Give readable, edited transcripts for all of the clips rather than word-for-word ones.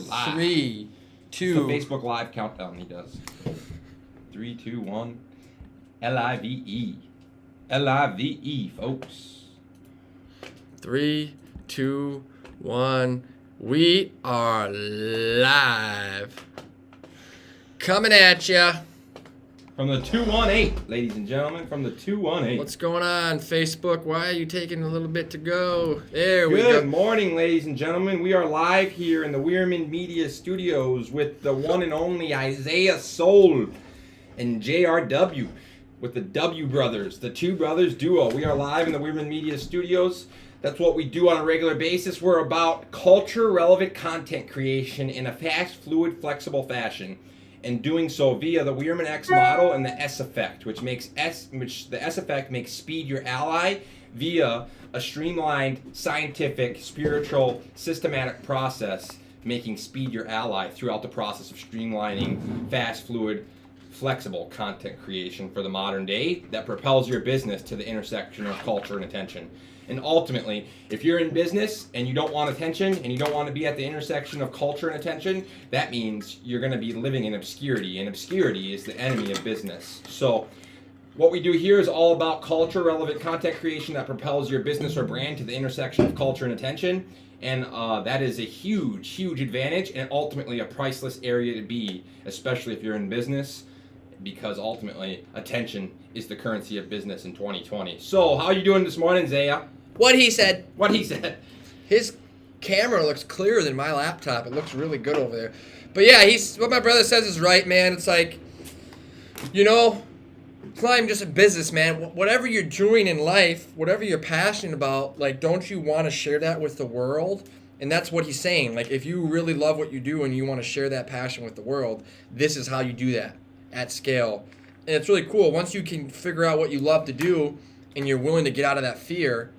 Live. 3, 2. It's the Facebook Live countdown he does. 3, 2, 1. Live. Live, folks. 3, 2, 1. We are live. Coming at ya. From the 218, ladies and gentlemen, from the 218. What's going on, Facebook? Why are you taking a little bit to go? There we Good go. morning, ladies and gentlemen. We are live here in the Weirman Media Studios with the one and only Isaiah Soul and JRW with the W Brothers, the two brothers duo. We are live in the Weirman Media Studios. That's what we do on a regular basis. We're about culture-relevant content creation in a fast, fluid, flexible fashion, and doing so via the Weirman X model and the S effect, which the S effect makes speed your ally via a streamlined, scientific, spiritual, systematic process, making speed your ally throughout the process of streamlining fast, fluid, flexible content creation for the modern day that propels your business to the intersection of culture and attention. And ultimately, if you're in business and you don't want attention and you don't want to be at the intersection of culture and attention, that means you're going to be living in obscurity, and obscurity is the enemy of business. So what we do here is all about culture-relevant content creation that propels your business or brand to the intersection of culture and attention, and that is a huge, huge advantage and ultimately a priceless area to be, especially if you're in business, because ultimately attention is the currency of business in 2020. So how are you doing this morning, Zaya? What he said. What he said. His camera looks clearer than my laptop. It looks really good over there. But yeah, what my brother says is right, man. It's like, you know, it's not even just a business, man. Whatever you're doing in life, whatever you're passionate about, like, don't you want to share that with the world? And that's what he's saying. Like, if you really love what you do and you want to share that passion with the world, this is how you do that at scale. And it's really cool. Once you can figure out what you love to do and you're willing to get out of that fear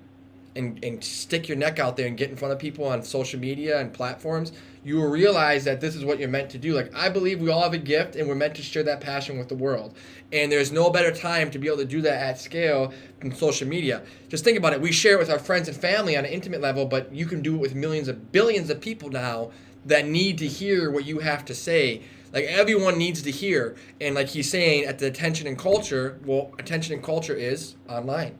and stick your neck out there and get in front of people on social media and platforms, you will realize that this is what you're meant to do. Like, I believe we all have a gift and we're meant to share that passion with the world. And there's no better time to be able to do that at scale than social media. Just think about it. We share it with our friends and family on an intimate level, but you can do it with billions of people now that need to hear what you have to say. Like, everyone needs to hear. And like he's saying, at the attention and culture, well, attention and culture is online.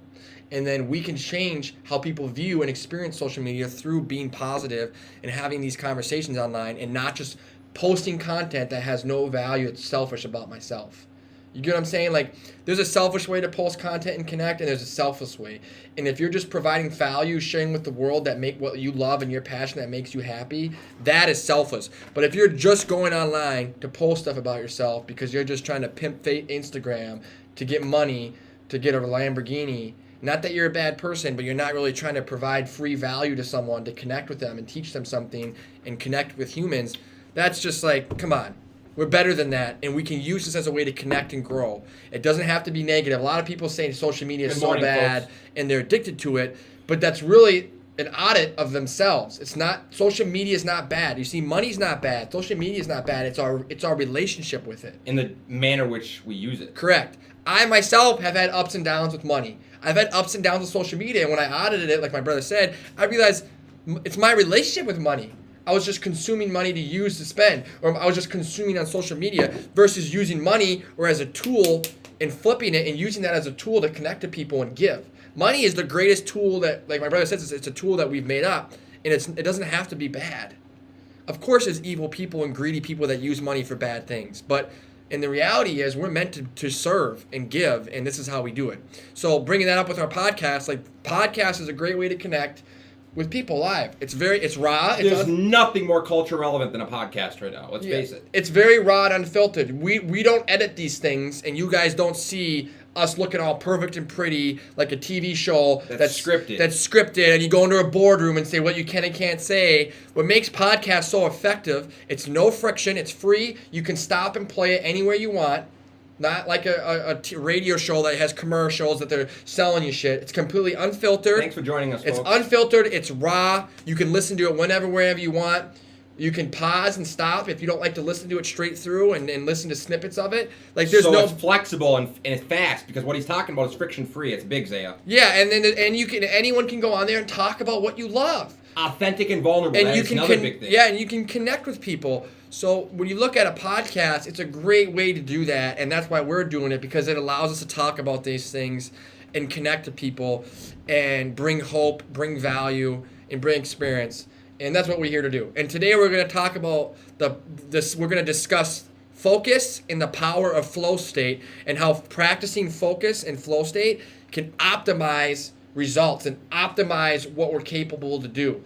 And then we can change how people view and experience social media through being positive and having these conversations online and not just posting content that has no value. It's selfish about myself. You get what I'm saying? Like, there's a selfish way to post content and connect, and there's a selfless way. And if you're just providing value, sharing with the world that make what you love and your passion that makes you happy, that is selfless. But if you're just going online to post stuff about yourself because you're just trying to pimp Instagram to get money, to get a Lamborghini, not that you're a bad person, but you're not really trying to provide free value to someone to connect with them and teach them something and connect with humans, that's just like, come on. We're better than that, and we can use this as a way to connect and grow. It doesn't have to be negative. A lot of people say social media is so bad, and they're addicted to it, but that's really an audit of themselves. It's not, social media is not bad. You see, money's not bad. Social media is not bad. It's our relationship with it. In the manner which we use it. Correct. I myself have had ups and downs with money. I've had ups and downs with social media, and when I audited it, like my brother said, I realized it's my relationship with money. I was just consuming money to use to spend, or I was just consuming on social media versus using money or as a tool and flipping it and using that as a tool to connect to people and give. Money is the greatest tool that, like my brother says, it's a tool that we've made up, and it doesn't have to be bad. Of course, there's evil people and greedy people that use money for bad things, but and the reality is we're meant to serve and give, and this is how we do it. So bringing that up with our podcast, like, podcast is a great way to connect with people live. It's raw. There's nothing more culture relevant than a podcast right now. Let's face it. It's very raw and unfiltered. We don't edit these things, and you guys don't see us looking all perfect and pretty like a TV show that's scripted, and you go into a boardroom and say what you can and can't say. What makes podcasts so effective, it's no friction, it's free, you can stop and play it anywhere you want. Not like a radio show that has commercials that they're selling you shit. It's completely unfiltered. Thanks for joining us, folks. It's unfiltered. It's raw. You can listen to it wherever you want. You can pause and stop if you don't like to listen to it straight through and listen to snippets of it. Like, there's it's flexible and it's fast, because what he's talking about is friction free. It's big, Zaya. Yeah, and anyone can go on there and talk about what you love. Authentic and vulnerable. And that you is can another big thing. Yeah, and you can connect with people. So when you look at a podcast, it's a great way to do that, and that's why we're doing it, because it allows us to talk about these things and connect to people and bring hope, bring value, and bring experience. And that's what we're here to do. And today we're going to talk about we're going to discuss focus and the power of flow state, and how practicing focus and flow state can optimize results and optimize what we're capable to do.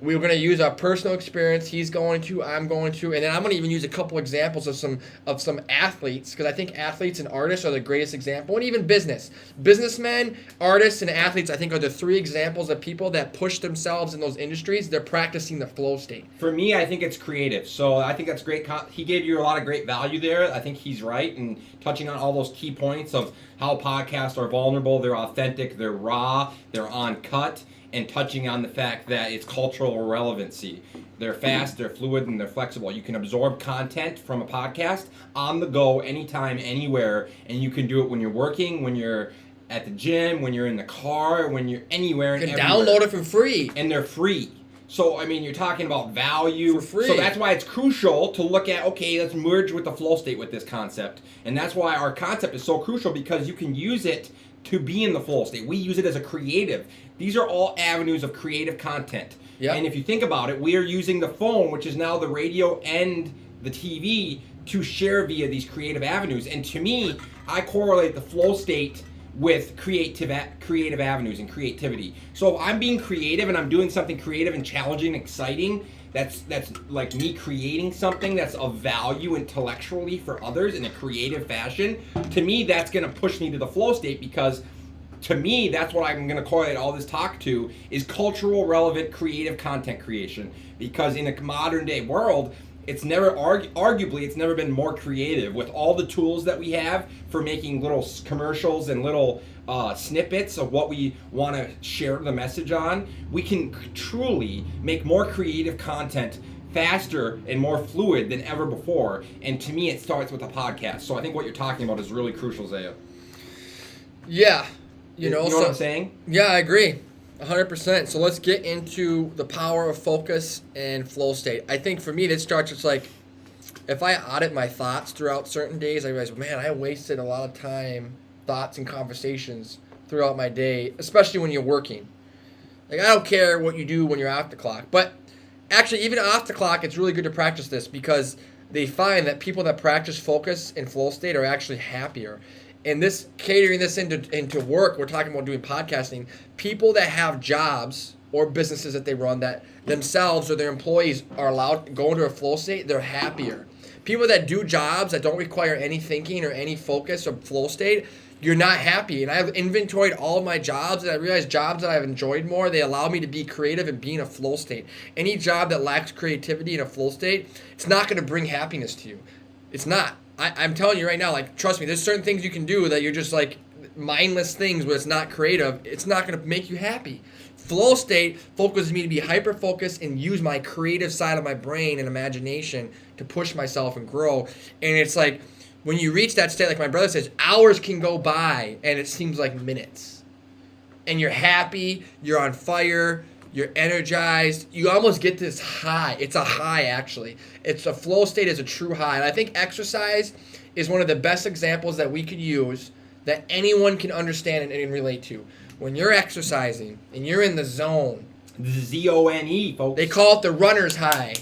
We're going to use our personal experience. He's going to, I'm going to, and then I'm going to even use a couple examples of some athletes, because I think athletes and artists are the greatest example, and even businessmen, artists, and athletes. I think are the three examples of people that push themselves in those industries. They're practicing the flow state. For me, I think it's creative. So I think that's great. He gave you a lot of great value there. I think he's right in touching on all those key points of how podcasts are vulnerable, they're authentic, they're raw, they're uncut, and touching on the fact that it's cultural relevancy. They're fast, they're fluid, and they're flexible. You can absorb content from a podcast on the go, anytime, anywhere, and you can do it when you're working, when you're at the gym, when you're in the car, when you're anywhere and You can everywhere. download it for free. And they're free. So, I mean, you're talking about value. For free. So that's why it's crucial to look at, okay, let's merge with the flow state with this concept. And that's why our concept is so crucial, because you can use it to be in the flow state. We use it as a creative. These are all avenues of creative content. Yep. And if you think about it, we are using the phone, which is now the radio and the TV, to share via these creative avenues. And to me, I correlate the flow state with creative avenues and creativity. So if I'm being creative and I'm doing something creative and challenging, exciting, that's like me creating something that's of value intellectually for others in a creative fashion. To me, that's going to push me to the flow state, because to me, that's what I'm going to correlate all this talk to, is cultural relevant creative content creation. Because in a modern day world, it's never arguably it's never been more creative with all the tools that we have for making little commercials and little snippets of what we want to share the message on. We can truly make more creative content faster and more fluid than ever before. And to me, it starts with a podcast. So I think what you're talking about is really crucial, Zaya. Yeah. You know what I'm saying? Yeah, I agree. 100%. So let's get into the power of focus and flow state. I think for me, this starts with like, if I audit my thoughts throughout certain days, I realize, man, I wasted a lot of time, thoughts and conversations throughout my day, especially when you're working. Like, I don't care what you do when you're off the clock, but actually, even off the clock, it's really good to practice this, because they find that people that practice focus and flow state are actually happier. And this, catering this into work, we're talking about doing podcasting. People that have jobs or businesses that they run that themselves or their employees are allowed to go into a flow state, they're happier. People that do jobs that don't require any thinking or any focus or flow state, you're not happy. And I've inventoried all of my jobs, and I realized jobs that I've enjoyed more, they allow me to be creative and be in a flow state. Any job that lacks creativity in a flow state, it's not going to bring happiness to you. It's not. I'm telling you right now, like, trust me, there's certain things you can do that you're just like mindless things where it's not creative. It's not going to make you happy. Flow state focuses me to be hyper-focused and use my creative side of my brain and imagination to push myself and grow. And it's like, when you reach that state, like my brother says, hours can go by and it seems like minutes. And you're happy, you're on fire, you're energized. You almost get this high. It's a high, actually. It's a flow state is a true high. And I think exercise is one of the best examples that we could use that anyone can understand and relate to. When you're exercising and you're in the zone. ZONE, folks. They call it the runner's high.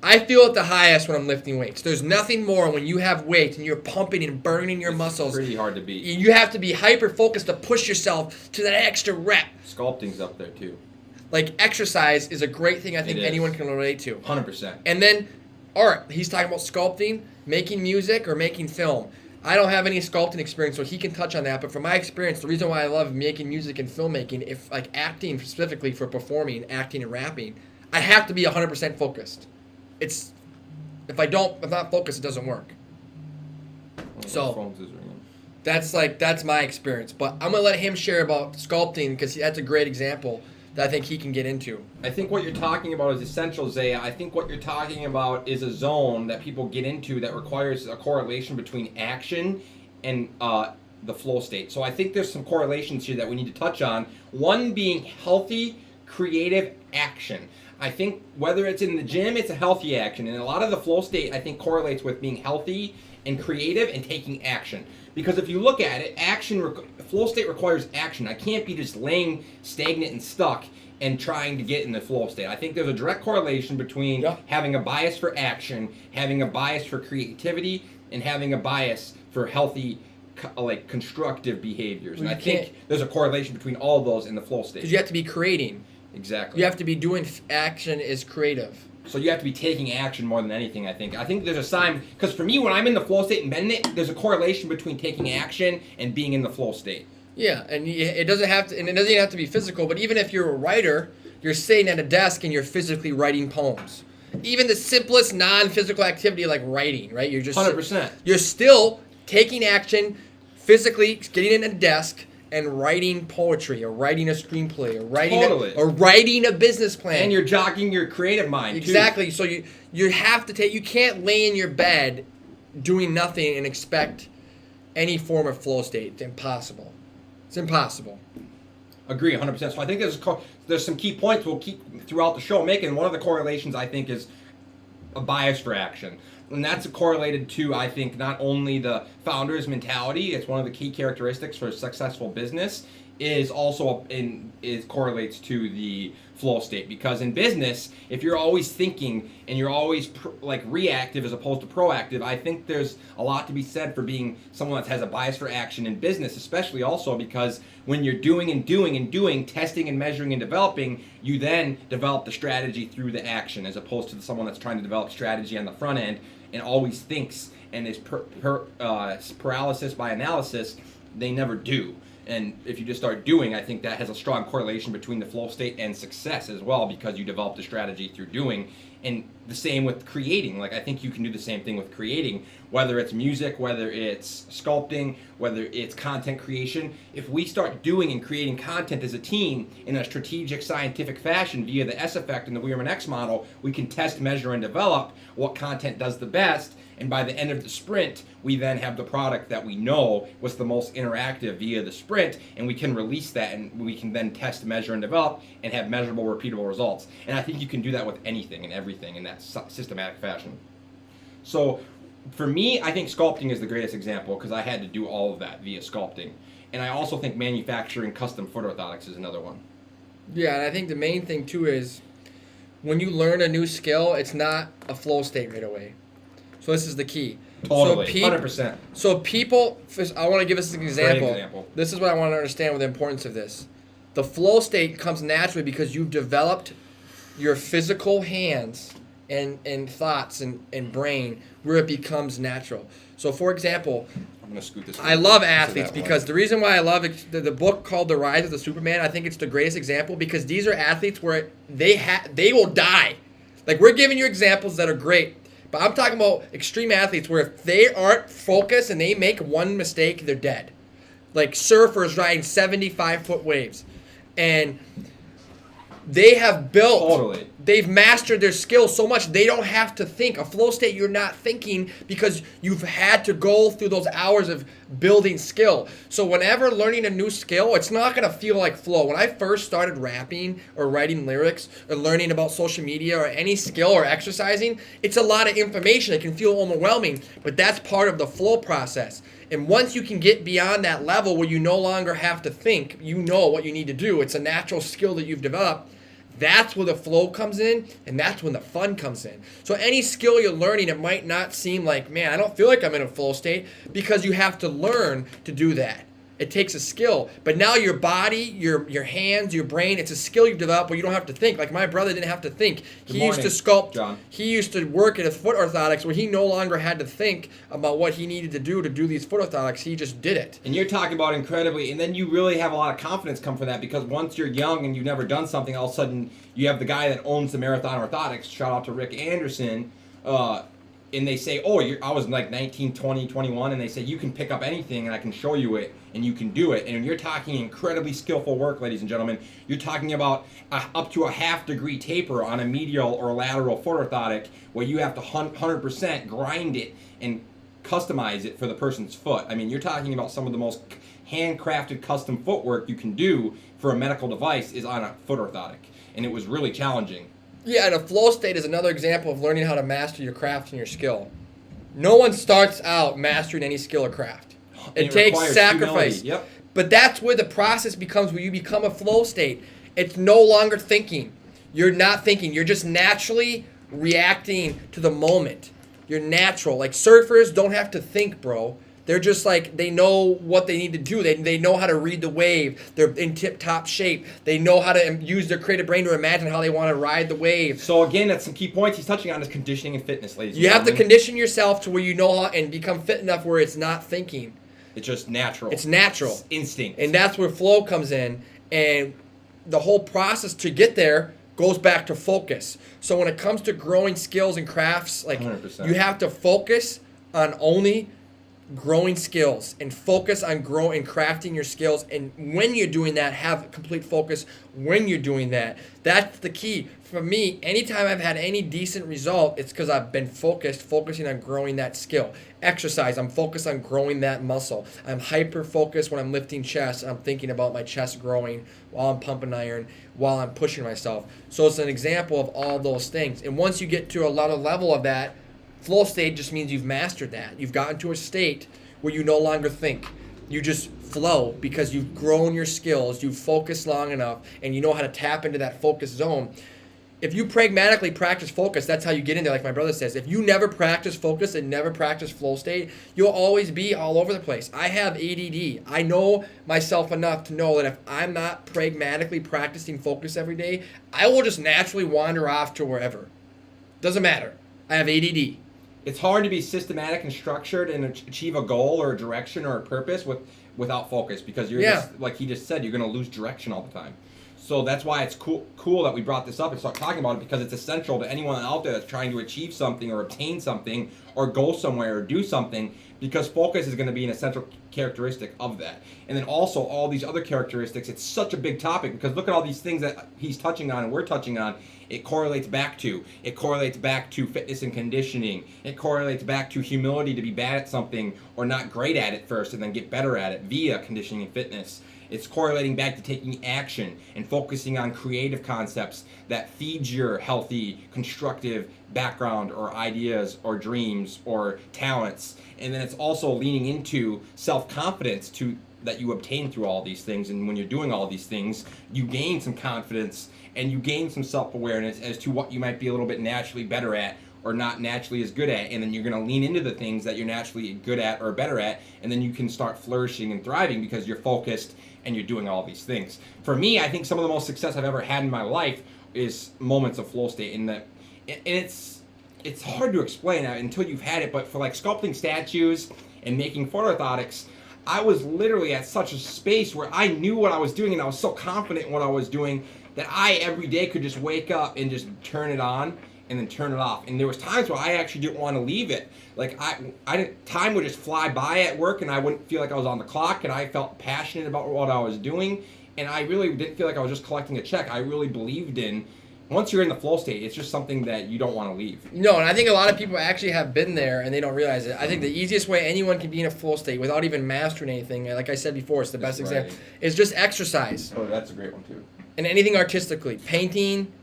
I feel it the highest when I'm lifting weights. There's nothing more when you have weight and you're pumping and burning your muscles. It's pretty hard to beat. You have to be hyper-focused to push yourself to that extra rep. Sculpting's up there, too. Like, exercise is a great thing I think anyone can relate to. 100%. And then art. He's talking about sculpting, making music, or making film. I don't have any sculpting experience, so he can touch on that. But from my experience, the reason why I love making music and filmmaking, if like acting specifically for performing, acting and rapping, I have to be 100% focused. If I'm not focused, it doesn't work. So that's my experience. But I'm gonna let him share about sculpting, because that's a great example that I think he can get into. I think what you're talking about is essential, Zaya. I think what you're talking about is a zone that people get into that requires a correlation between action and the flow state. So I think there's some correlations here that we need to touch on. One being healthy, creative action. I think whether it's in the gym, it's a healthy action. And a lot of the flow state, I think, correlates with being healthy and creative and taking action. Because if you look at it, flow state requires action. I can't be just laying stagnant and stuck and trying to get in the flow state. I think there's a direct correlation between having a bias for action, having a bias for creativity, and having a bias for healthy, like, constructive behaviors. And I think there's a correlation between all of those in the flow state. Because you have to be creating. Exactly. You have to be doing action is creative. So you have to be taking action more than anything, I think. I think there's a sign, because for me, when I'm in the flow state and bending it, there's a correlation between taking action and being in the flow state. Yeah, and it doesn't have to, and it doesn't even have to be physical, but even if you're a writer, you're sitting at a desk and you're physically writing poems. Even the simplest non-physical activity like writing, right? You're just 100%. You're still taking action, physically getting in a desk and writing poetry or writing a screenplay or writing a business plan. And you're jogging your creative mind, exactly. too. So you have to you can't lay in your bed doing nothing and expect any form of flow state. It's impossible. It's impossible. Agree, 100%. So I think there's some key points we'll keep throughout the show making. One of the correlations, I think, is a bias for action. And that's correlated to, I think, not only the founder's mentality, it's one of the key characteristics for a successful business, is also correlates to the flow state. Because in business, if you're always thinking and you're always reactive as opposed to proactive, I think there's a lot to be said for being someone that has a bias for action in business, especially also because when you're doing, testing and measuring and developing, you then develop the strategy through the action, as opposed to someone that's trying to develop strategy on the front end and always thinks and is paralysis by analysis. They never do. And if you just start doing, I think that has a strong correlation between the flow state and success as well, because you develop the strategy through doing. And the same with creating. Like, I think you can do the same thing with creating, whether it's music, whether it's sculpting, whether it's content creation. If we start doing and creating content as a team in a strategic, scientific fashion via the S effect and the Weirman X model, we can test, measure, and develop what content does the best. And by the end of the sprint, we then have the product that we know was the most interactive via the sprint, and we can release that, and we can then test, measure, and develop, and have measurable, repeatable results. And I think you can do that with anything and everything in that systematic fashion. So for me, I think sculpting is the greatest example, because I had to do all of that via sculpting. And I also think manufacturing custom foot orthotics is another one. Yeah, and I think the main thing too is when you learn a new skill, it's not a flow state right away. So this is the key. Totally, 100%. So people, I want to give us an example. Great example. This is what I want to understand with the importance of this. The flow state comes naturally because you've developed your physical hands and thoughts and brain where it becomes natural. So for example, I'm gonna scoot this. I love athletes because the reason why I love it, the book called The Rise of the Superman, I think it's the greatest example because these are athletes where they will die. Like, we're giving you examples that are great. But I'm talking about extreme athletes where if they aren't focused and they make one mistake, they're dead. Like surfers riding 75-foot waves. And they have they've mastered their skills so much they don't have to think. A flow state, you're not thinking because you've had to go through those hours of building skill. So whenever learning a new skill, it's not going to feel like flow. When I first started rapping or writing lyrics or learning about social media or any skill or exercising, it's a lot of information. It can feel overwhelming, but that's part of the flow process. And once you can get beyond that level where you no longer have to think, you know what you need to do. It's a natural skill that you've developed. That's where the flow comes in, and that's when the fun comes in. So any skill you're learning, it might not seem like, man, I don't feel like I'm in a flow state, because you have to learn to do that. It takes a skill. But now your body, your hands, your brain, it's a skill you've developed where you don't have to think. Like my brother didn't have to think. He used to sculpt. John. He used to work at a foot orthotics where he no longer had to think about what he needed to do these foot orthotics. He just did it. And you're talking about incredibly, and then you really have a lot of confidence come from that, because once you're young and you've never done something, all of a sudden you have the guy that owns the Marathon Orthotics, shout out to Rick Anderson, and they say, I was like 19, 20, 21, and they say, you can pick up anything and I can show you it, and you can do it. And you're talking incredibly skillful work, ladies and gentlemen. You're talking about up to a half-degree taper on a medial or lateral foot orthotic, where you have to 100% grind it and customize it for the person's foot. I mean, you're talking about some of the most handcrafted custom footwork you can do for a medical device is on a foot orthotic. and it was really challenging. Yeah, and a flow state is another example of learning how to master your craft and your skill. No one starts out mastering any skill or craft. It takes requires sacrifice. humility. Yep. But that's where the process becomes where you become a flow state. It's no longer thinking. You're not thinking. You're just naturally reacting to the moment. You're natural. Like surfers don't have to think, bro. They're just like, they know what they need to do. They know how to read the wave. They're in tip-top shape. They know how to use their creative brain to imagine how they want to ride the wave. So again, that's some key points he's touching on is conditioning and fitness, ladies and You have to gentlemen. condition yourself to where you know how and become fit enough where it's not thinking. It's just natural. It's natural. It's instinct. And that's where flow comes in. And the whole process to get there goes back to focus. So when it comes to growing skills and crafts, like 100%. you have to focus on only growing skills and focus on growing and crafting your skills. And when you're doing that, have complete focus when you're doing that. That's the key. For me, anytime I've had any decent result, it's because I've been focusing on growing that skill. Exercise, I'm focused on growing that muscle. I'm hyper-focused when I'm lifting chest. I'm thinking about my chest growing while I'm pumping iron, while I'm pushing myself. So it's an example of all those things. And once you get to a lot of level of that, flow state just means you've mastered that. You've gotten to a state where you no longer think. You just flow because you've grown your skills, you've focused long enough, and you know how to tap into that focus zone. If you pragmatically practice focus, that's how you get in there, like my brother says. If you never practice focus and never practice flow state, you'll always be all over the place. I have ADD. I know myself enough to know that if I'm not pragmatically practicing focus every day, I will just naturally wander off to wherever. Doesn't matter. I have ADD. It's hard to be systematic and structured and achieve a goal or a direction or a purpose without focus because you're just, like he just said, you're going to lose direction all the time. So that's why it's cool that we brought this up and start talking about it because it's essential to anyone out there that's trying to achieve something or obtain something or go somewhere or do something because focus is going to be an essential characteristic of that. And then also all these other characteristics, it's such a big topic because look at all these things that he's touching on and we're touching on. It correlates back to fitness and conditioning. It correlates back to humility to be bad at something or not great at it first and then get better at it via conditioning and fitness. It's correlating back to taking action and focusing on creative concepts that feed your healthy, constructive background or ideas or dreams or talents. And then it's also leaning into self-confidence that you obtain through all these things. And when you're doing all these things, you gain some confidence and you gain some self-awareness as to what you might be a little bit naturally better at or not naturally as good at, and then you're going to lean into the things that you're naturally good at or better at, and then you can start flourishing and thriving because you're focused and you're doing all these things. For me, I think some of the most success I've ever had in my life is moments of flow state, and it's hard to explain until you've had it, but for like sculpting statues and making photo orthotics, I was literally at such a space where I knew what I was doing and I was so confident in what I was doing that I every day could just wake up and just turn it on and then turn it off. And there was times where I actually didn't want to leave it. Like time would just fly by at work and I wouldn't feel like I was on the clock and I felt passionate about what I was doing. And I really didn't feel like I was just collecting a check. I really believed in, once you're in the flow state, it's just something that you don't want to leave. No, and I think a lot of people actually have been there and they don't realize it. I think the easiest way anyone can be in a flow state without even mastering anything, like I said before, it's the best example, is just exercise. Oh, that's a great one too. And anything artistically. Painting.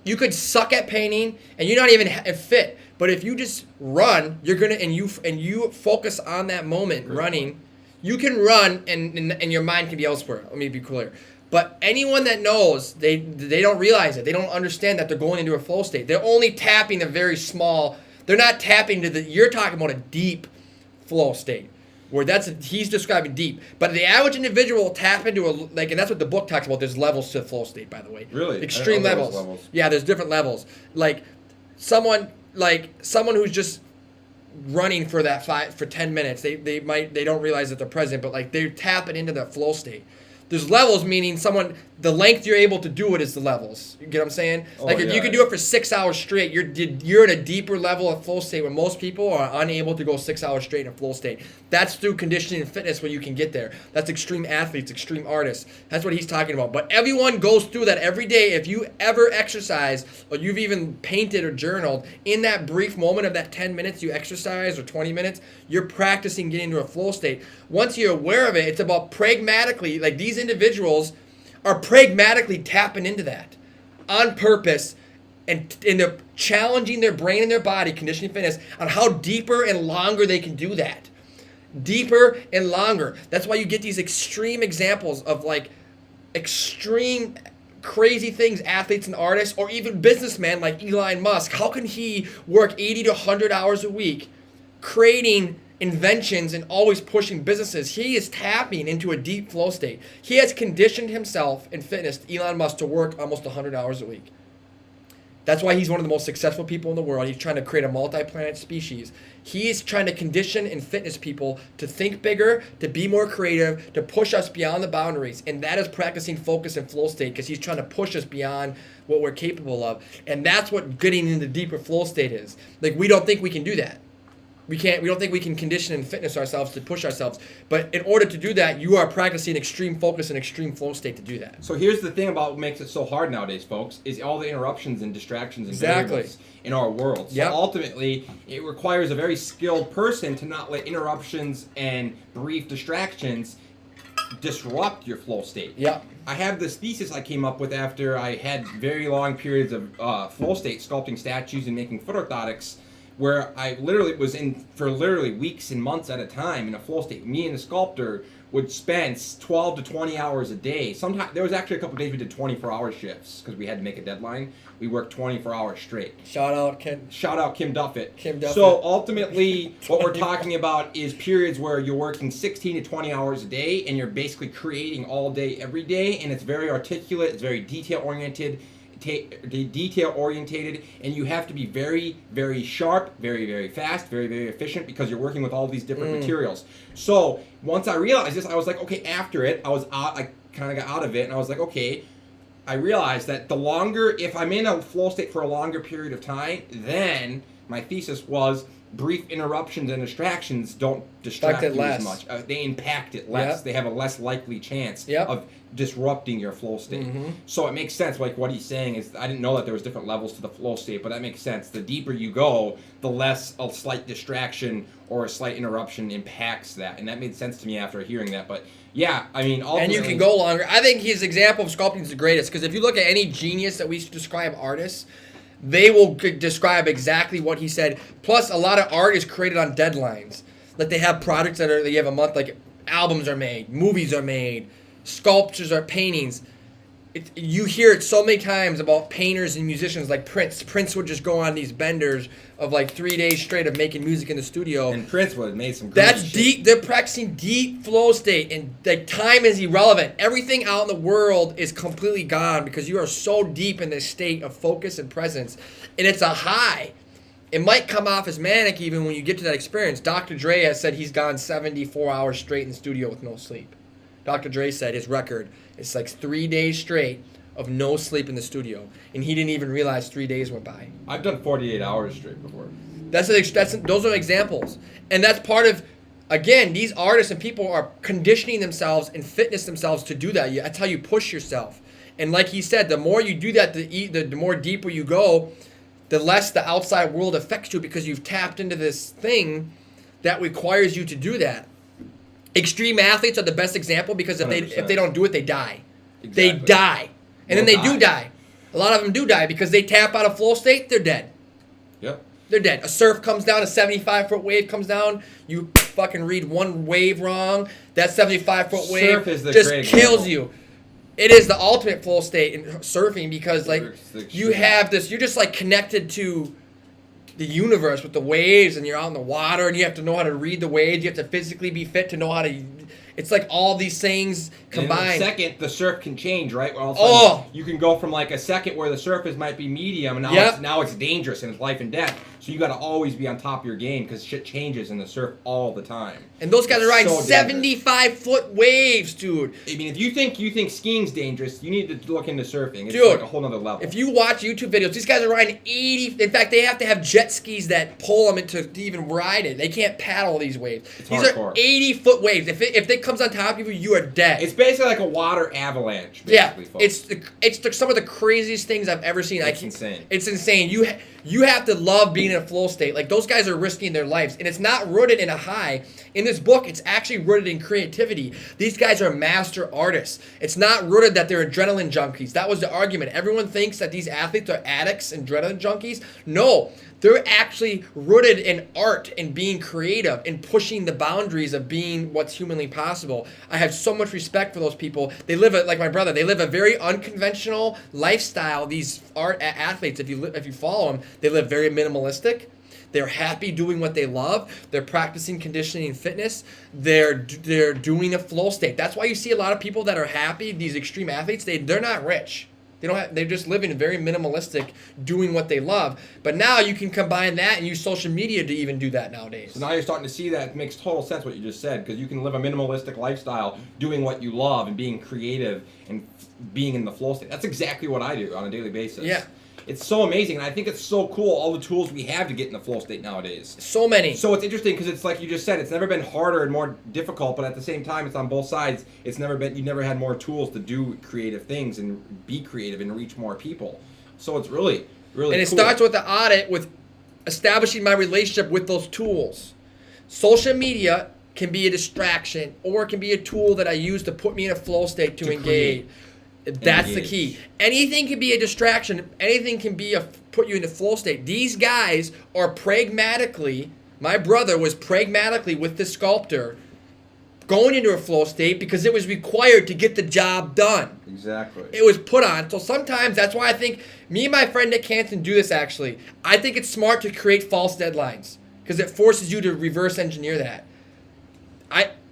You could suck at painting and you're not even fit. But if you just run, you're gonna and you focus on that moment running, you can run and your mind can be elsewhere. Let me be clear. But anyone that knows, they don't realize it. They don't understand that they're going into a flow state. They're only tapping a very small. They're not tapping to you're talking about a deep flow state. Where he's describing deep, but the average individual will tap into and that's what the book talks about. There's levels to flow state, by the way. Really? Extreme levels. Yeah, there's different levels. Like someone who's just running for 10 minutes. They don't realize that they're present, but they're tapping into that flow state. There's levels, meaning the length you're able to do it is the levels. You get what I'm saying? If you could do it for 6 hours straight, you're in a deeper level of flow state when most people are unable to go 6 hours straight in a flow state. That's through conditioning and fitness where you can get there. That's extreme athletes, extreme artists. That's what he's talking about. But everyone goes through that every day. If you ever exercise or you've even painted or journaled, in that brief moment of that 10 minutes you exercise or 20 minutes, you're practicing getting into a flow state. Once you're aware of it, it's about pragmatically, these individuals are pragmatically tapping into that. on purpose, and they're challenging their brain and their body, conditioning fitness, on how deeper and longer they can do that. Deeper and longer. That's why you get these extreme examples of like extreme crazy things, athletes and artists, or even businessmen like Elon Musk. How can he work 80 to 100 hours a week creating inventions and always pushing businesses? He is tapping into a deep flow state. He has conditioned himself in fitness, Elon Musk, to work almost 100 hours a week. That's why he's one of the most successful people in the world. He's trying to create a multi-planet species. He is trying to condition and fitness people to think bigger, to be more creative, to push us beyond the boundaries. And that is practicing focus and flow state, because he's trying to push us beyond what we're capable of. And that's what getting into deeper flow state is. Like, we don't think we can do that. We don't think we can condition and fitness ourselves to push ourselves. But in order to do that, you are practicing extreme focus and extreme flow state to do that. So here's the thing about what makes it so hard nowadays, folks, is all the interruptions and distractions and variables in our world. So ultimately, it requires a very skilled person to not let interruptions and brief distractions disrupt your flow state. Yep. I have this thesis I came up with after I had very long periods of flow state, sculpting statues and making foot orthotics, where I literally was in for literally weeks and months at a time in a flow state. Me and the sculptor would spend 12 to 20 hours a day. Sometimes there was actually a couple of days we did 24-hour shifts because we had to make a deadline. We worked 24 hours straight. Shout out Kim Duffett. Kim Duffett. So ultimately, what we're talking about is periods where you're working 16 to 20 hours a day, and you're basically creating all day, every day, and it's very articulate, it's very detail-oriented, and you have to be very, very sharp, very, very fast, very, very efficient, because you're working with all these different materials. So once I realized this, I was like, okay, after it, I kind of got out of it, and I was like, okay, I realized that the longer, if I'm in a flow state for a longer period of time, then my thesis was brief interruptions and distractions don't distract you as much. They impact it less. Yep. They have a less likely chance Yep. of disrupting your flow state. So it makes sense. Like what he's saying is, I didn't know that there was different levels to the flow state, but that makes sense. The deeper you go, the less a slight distraction or a slight interruption impacts that. And that made sense to me after hearing that. But yeah, I mean, ultimately, and you can go longer. I think his example of sculpting is the greatest, because if you look at any genius that we describe artists, they will describe exactly what he said. Plus, a lot of art is created on deadlines. Like, they have projects that you have a month, like albums are made, movies are made, sculptures are paintings. You hear it so many times about painters and musicians like Prince. Prince would just go on these benders of like 3 days straight of making music in the studio. And Prince would have made some. That's shit. deep. They're practicing deep flow state, and like time is irrelevant. Everything out in the world is completely gone because you are so deep in this state of focus and presence, and it's a high. It might come off as manic even when you get to that experience. Dr. Dre has said he's gone 74 hours straight in the studio with no sleep. Dr. Dre said his record is like 3 days straight of no sleep in the studio, and he didn't even realize 3 days went by. I've done 48 hours straight before. Those are examples, and that's part of, again, these artists and people are conditioning themselves and fitness themselves to do that. That's how you push yourself. And like he said, the more you do that, the more deeper you go, the less the outside world affects you, because you've tapped into this thing that requires you to do that. Extreme athletes are the best example, because if they don't do it, they die. Exactly. They die. And then they do die. A lot of them do die because they tap out of flow state, they're dead. Yep. They're dead. A surf comes down, a 75-foot wave comes down, you fucking read one wave wrong, that 75-foot wave just kills you. It is the ultimate flow state in surfing, because like you have this, you're just like connected to the universe with the waves, and you're out in the water, and you have to know how to read the waves. You have to physically be fit to know how to. It's like all these things combined. In a second, the surf can change, right? All of a sudden, you can go from like a second where the surface might be medium, and now it's dangerous and it's life and death. So you got to always be on top of your game, because shit changes in the surf all the time. And those guys are riding 75-foot waves, dude. I mean, if you think skiing's dangerous, you need to look into surfing. It's dude, like a whole nother level. If you watch YouTube videos, these guys are riding 80. In fact, they have to have jet skis that pull them to even ride it. They can't paddle these waves. These are 80-foot waves. If they comes on top of you, you are dead. It's basically like a water avalanche. Yeah, Folks. it's some of the craziest things I've ever seen. It's insane. It's insane. You have to love being in a flow state. Like, those guys are risking their lives, and it's not rooted in a high. In this book, it's actually rooted in creativity. These guys are master artists. It's not rooted that they're adrenaline junkies. That was the argument. Everyone thinks that these athletes are addicts and adrenaline junkies. No. They're actually rooted in art and being creative and pushing the boundaries of being what's humanly possible. I have so much respect for those people. They live like my brother. They live a very unconventional lifestyle. These art athletes, if you follow them, they live very minimalistic. They're happy doing what they love. They're practicing conditioning and fitness. They're doing a flow state. That's why you see a lot of people that are happy. These extreme athletes, they're not rich. They're just living very minimalistic, doing what they love. But now you can combine that and use social media to even do that nowadays. So now you're starting to see that. It makes total sense what you just said, because you can live a minimalistic lifestyle doing what you love and being creative and being in the flow state. That's exactly what I do on a daily basis. Yeah. It's so amazing, and I think it's so cool, all the tools we have to get in the flow state nowadays. So many. So it's interesting because it's like you just said, it's never been harder and more difficult, but at the same time, it's on both sides. You've never had more tools to do creative things and be creative and reach more people. So it's really, really And it cool. starts with the audit, with establishing my relationship with those tools. Social media can be a distraction, or it can be a tool that I use to put me in a flow state to engage. That's the key. Anything can be a distraction. Anything can be put you into flow state. These guys are pragmatically, my brother was pragmatically with the sculptor going into a flow state because it was required to get the job done. Exactly. It was put on. So sometimes that's why I think me and my friend Nick Hansen do this actually. I think it's smart to create false deadlines because it forces you to reverse engineer that.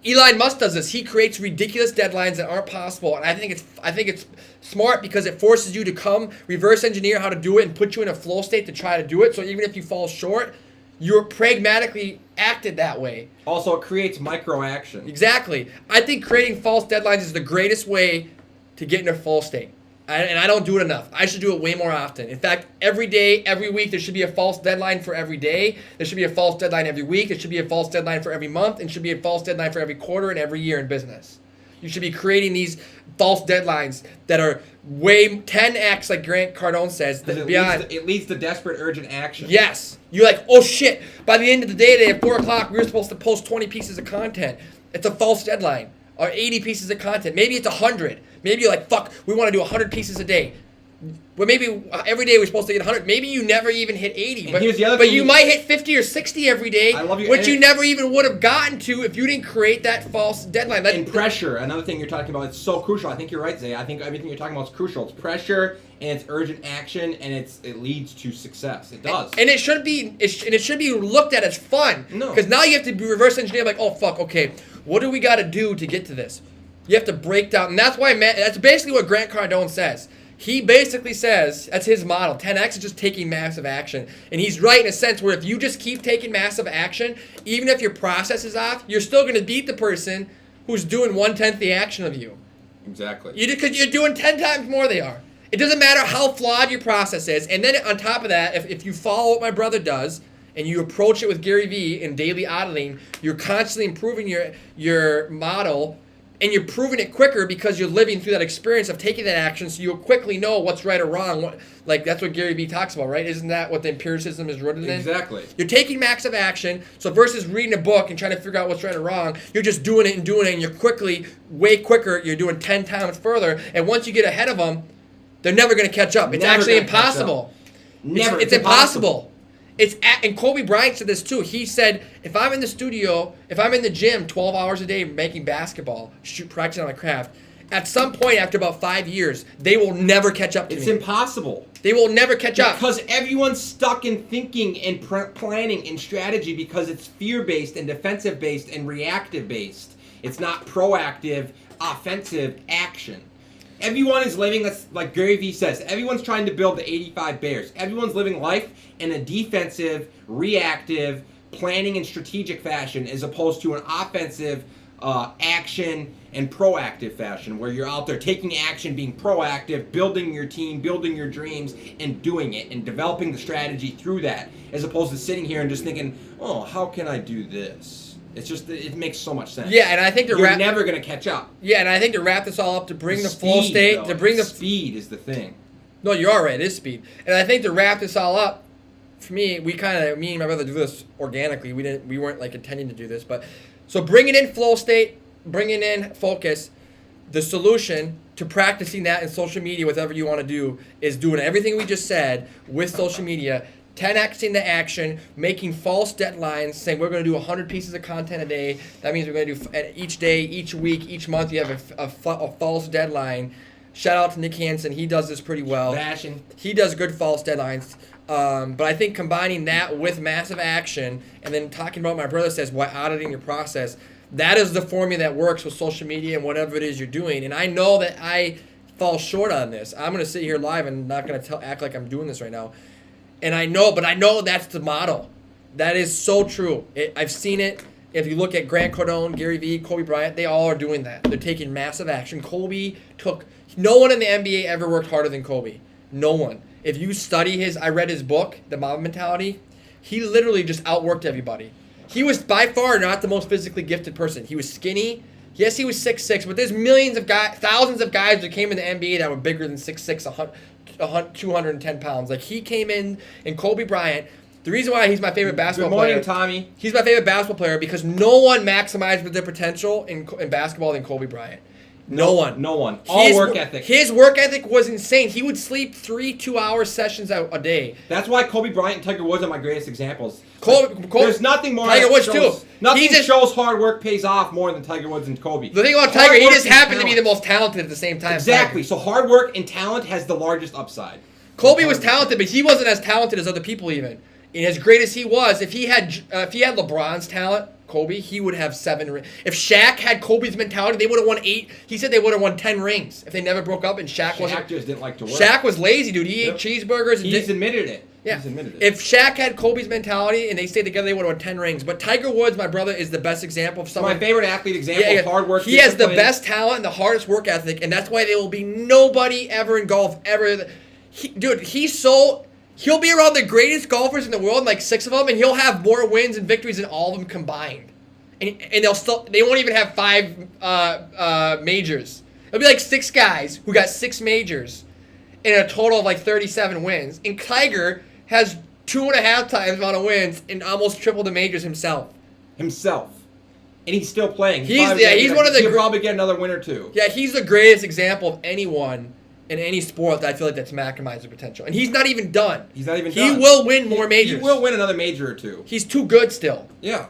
Elon Musk does this. He creates ridiculous deadlines that aren't possible, and I think it's smart because it forces you to reverse engineer how to do it and put you in a flow state to try to do it. So even if you fall short, you're pragmatically acted that way. Also, it creates micro action. Exactly. I think creating false deadlines is the greatest way to get in a flow state. And I don't do it enough. I should do it way more often. In fact, every day, every week, there should be a false deadline for every day. There should be a false deadline every week. There should be a false deadline for every month. And should be a false deadline for every quarter and every year in business. You should be creating these false deadlines that are way 10x, like Grant Cardone says. It leads to desperate, urgent action. Yes. You're like, oh shit, by the end of the day at 4 o'clock, we were supposed to post 20 pieces of content. It's a false deadline. Or 80 pieces of content. Maybe it's 100. Maybe you're like, fuck, we want to do 100 pieces a day. Well, maybe every day we're supposed to get 100. Maybe you never even hit 80. But here's the other thing. You might hit 50 or 60 every day, which you never even would have gotten to if you didn't create that false deadline. And pressure, another thing you're talking about, it's so crucial. I think you're right, Zay. I think everything you're talking about is crucial. It's pressure, and it's urgent action, and it leads to success. It does. And it should be looked at as fun. No. Because now you have to be reverse engineer, like, oh, fuck, okay, what do we got to do to get to this? You have to break down, and that's basically what Grant Cardone says. He basically says, that's his model, 10X is just taking massive action. And he's right in a sense where if you just keep taking massive action, even if your process is off, you're still going to beat the person who's doing 1/10 the action of you. Exactly. Because you're doing 10 times more they are. It doesn't matter how flawed your process is. And then on top of that, if you follow what my brother does, and you approach it with Gary Vee in daily auditing, you're constantly improving your model. And you're proving it quicker because you're living through that experience of taking that action, so you'll quickly know what's right or wrong. That's what Gary Vee talks about, right? Isn't that what the empiricism is rooted in? Exactly. You're taking massive action, so versus reading a book and trying to figure out what's right or wrong, you're just doing it, and you're way quicker, you're doing 10 times further, and once you get ahead of them, they're never going to catch up. It's actually impossible. It's impossible. And Kobe Bryant said this too. He said, if I'm in the gym 12 hours a day making basketball, practicing on my craft, at some point after about 5 years, they will never catch up to me. It's impossible. They will never catch up. Because everyone's stuck in thinking and planning and strategy because it's fear-based and defensive-based and reactive-based. It's not proactive, offensive action. Everyone is living, like Gary Vee says, everyone's trying to build the 85 Bears. Everyone's living life in a defensive, reactive, planning and strategic fashion as opposed to an offensive action and proactive fashion where you're out there taking action, being proactive, building your team, building your dreams, and doing it and developing the strategy through that as opposed to sitting here and just thinking, oh, how can I do this? It's just it makes so much sense. Yeah, and I think you're never gonna catch up. Yeah, and I think to wrap this all up, to bring the flow state, though. to bring the speed is the thing. No, you're all right. It is speed, and I think to wrap this all up, for me, me and my brother do this organically. We weren't like intending to do this, but so bringing in flow state, bringing in focus, the solution to practicing that in social media, whatever you want to do, is doing everything we just said with social media. 10xing the action, making false deadlines, saying we're going to do 100 pieces of content a day. That means we're going to do each day, each week, each month. You have a false deadline. Shout out to Nick Hansen. He does this pretty well. Bashing. He does good false deadlines. But I think combining that with massive action and then talking about, my brother says, why auditing your process, that is the formula that works with social media and whatever it is you're doing. And I know that I fall short on this. I'm going to sit here live and not going to act like I'm doing this right now. And I know that's the model. That is so true. I've seen it. If you look at Grant Cardone, Gary Vee, Kobe Bryant, they all are doing that. They're taking massive action. No one in the NBA ever worked harder than Kobe. No one. If you study I read his book, The Mob Mentality, he literally just outworked everybody. He was by far not the most physically gifted person. He was skinny. Yes, he was 6'6", but there's thousands of guys that came in the NBA that were bigger than 6'6", 210 pounds. Like, he came in, and Kobe Bryant, the reason why he's my favorite basketball player. Good morning, Tommy. He's my favorite basketball player because no one maximized their potential in basketball than Kobe Bryant. No one. All work ethic. His work ethic was insane. He would sleep 2-hour sessions a day. That's why Kobe Bryant and Tiger Woods are my greatest examples. There's nothing more. Tiger Woods too. Nothing shows hard work pays off more than Tiger Woods and Kobe. The thing about Tiger, he just happened to be the most talented at the same time. Exactly. So hard work and talent has the largest upside. Kobe was talented, but he wasn't as talented as other people even. And as great as he was, if he had LeBron's talent, Kobe, he would have 7 rings. If Shaq had Kobe's mentality, they would have won 8. He said they would have won 10 rings if they never broke up. And Shaq just didn't like to work. Shaq was lazy, dude. He ate cheeseburgers. He's admitted it. Yeah. He's admitted it. If Shaq had Kobe's mentality and they stayed together, they would have won 10 rings. But Tiger Woods, my brother, is the best example of someone. My favorite athlete example of hard work. He has the best talent and the hardest work ethic, and that's why there will be nobody ever in golf ever. He'll be around the greatest golfers in the world, like 6 of them, and he'll have more wins and victories than all of them combined. And they won't even have 5 majors. It'll be like 6 guys who got 6 majors in a total of like 37 wins. And Tiger has 2.5 times the amount of wins and almost triple the majors himself. And he's still playing. He's one of the. He'll probably get another win or 2. Yeah, he's the greatest example of anyone in any sport that I feel like that's maximized their potential. And he's not even done. He will win more majors. He will win another major or 2. He's too good still. Yeah.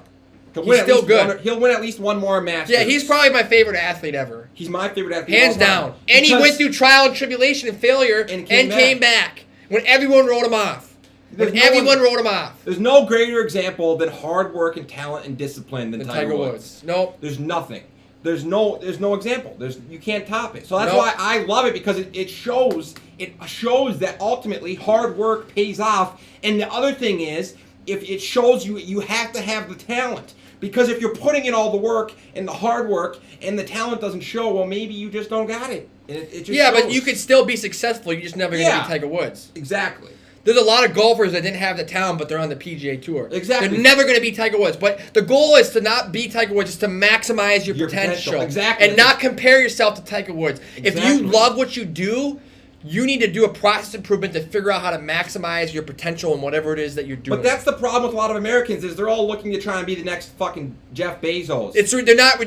He's still good. He'll win at least one more Masters. Yeah, he's probably my favorite athlete ever. He's my favorite athlete. Hands down. And he went through trial and tribulation and failure and came back when everyone wrote him off. Wrote him off. There's no greater example than hard work and talent and discipline than Tiger Woods. Nope. There's nothing. There's no example. You can't top it. So that's why I love it, because it shows that ultimately hard work pays off. And the other thing is, if it shows you have to have the talent. Because if you're putting in all the work and the hard work and the talent doesn't show, well, maybe you just don't got it. It just shows. But you could still be successful. You're just never going to be Tiger Woods. Exactly. There's a lot of golfers that didn't have the talent, but they're on the PGA Tour. Exactly. They're never going to be Tiger Woods. But the goal is to not be Tiger Woods, is to maximize your potential. Exactly. And not compare yourself to Tiger Woods. Exactly. If you love what you do, you need to do a process improvement to figure out how to maximize your potential in whatever it is that you're doing. But that's the problem with a lot of Americans, is they're all looking to try and be the next fucking Jeff Bezos.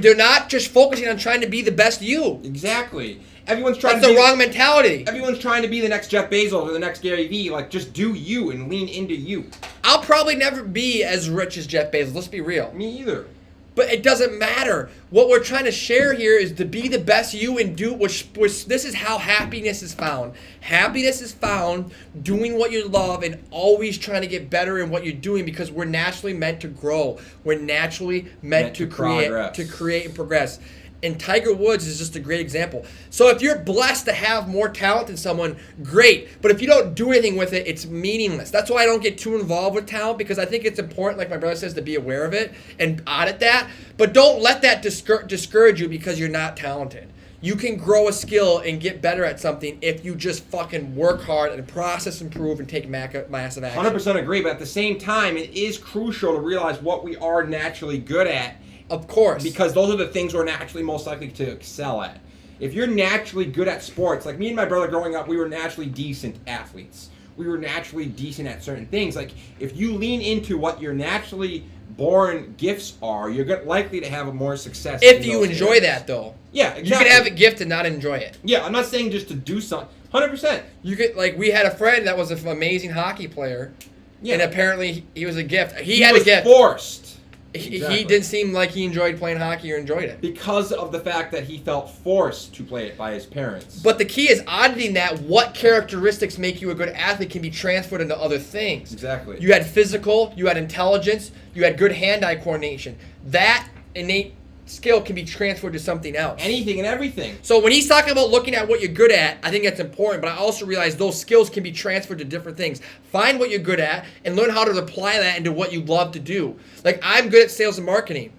They're not just focusing on trying to be the best you. Exactly. Everyone's trying That's the wrong mentality. Everyone's trying to be the next Jeff Bezos or the next Gary Vee. Like, just do you and lean into you. I'll probably never be as rich as Jeff Bezos. Let's be real. Me either. But it doesn't matter. What we're trying to share here is to be the best you and do which this is how happiness is found. Happiness is found doing what you love and always trying to get better in what you're doing, because we're naturally meant to grow. We're naturally meant to create and progress. And Tiger Woods is just a great example. So if you're blessed to have more talent than someone, great. But if you don't do anything with it, it's meaningless. That's why I don't get too involved with talent, because I think it's important, like my brother says, to be aware of it and audit that. But don't let that discourage you because you're not talented. You can grow a skill and get better at something if you just fucking work hard and process improve and take massive action. 100% agree, but at the same time, it is crucial to realize what we are naturally good at Of course. Because those are the things we're naturally most likely to excel at. If you're naturally good at sports, like me and my brother growing up, we were naturally decent athletes. We were naturally decent at certain things. Like, if you lean into what your naturally born gifts are, you're likely to have a more success. If you enjoy that, though. Yeah, exactly. You can have a gift and not enjoy it. Yeah, I'm not saying just to do something. 100%. You could, like, we had a friend that was an amazing hockey player. Yeah. And apparently he was a gift. He had a gift. Forced. Exactly. He didn't seem like he enjoyed playing hockey or enjoyed it. Because of the fact that he felt forced to play it by his parents. But the key is auditing that what characteristics make you a good athlete can be transferred into other things. Exactly. You had physical, you had intelligence, you had good hand-eye coordination. That innate skill can be transferred to something else. Anything and everything. So when he's talking about looking at what you're good at, I think that's important, but I also realize those skills can be transferred to different things. Find what you're good at and learn how to apply that into what you love to do. Like, I'm good at sales and marketing.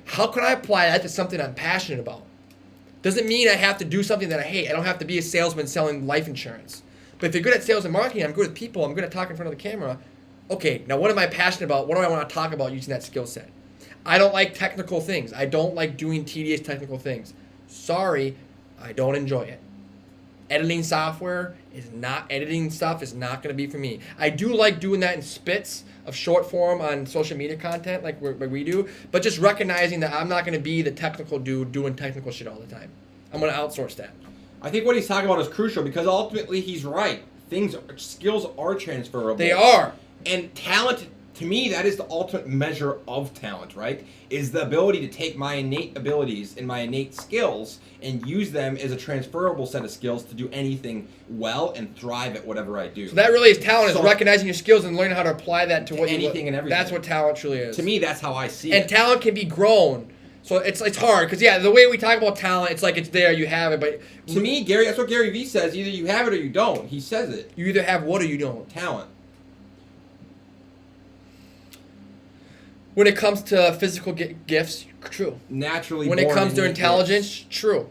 How can I apply that to something I'm passionate about? Doesn't mean I have to do something that I hate. I don't have to be a salesman selling life insurance. But if you're good at sales and marketing, I'm good with people, I'm good at talking in front of the camera. Okay, now what am I passionate about? What do I want to talk about using that skill set? I don't like technical things. I don't like doing tedious technical things. Sorry, I don't enjoy it. Editing software editing stuff is not going to be for me. I do like doing that in spits of short form on social media content like we do, but just recognizing that I'm not going to be the technical dude doing technical shit all the time. I'm going to outsource that. I think what he's talking about is crucial because ultimately he's right. Skills are transferable. They are. And talent, to me, that is the ultimate measure of talent, right? Is the ability to take my innate abilities and my innate skills and use them as a transferable set of skills to do anything well and thrive at whatever I do. So that really is talent, is recognizing your skills and learning how to apply that to what anything and everything. That's what talent truly is. To me, that's how I see it. And talent can be grown. So it's hard because, yeah, the way we talk about talent, it's like it's there, you have it, but... To me, Gary, that's what Gary Vee says. Either you have it or you don't. He says it. You either have what or you don't. Talent. When it comes to physical gifts, true. Naturally when born it comes to innate intelligence, gifts. true.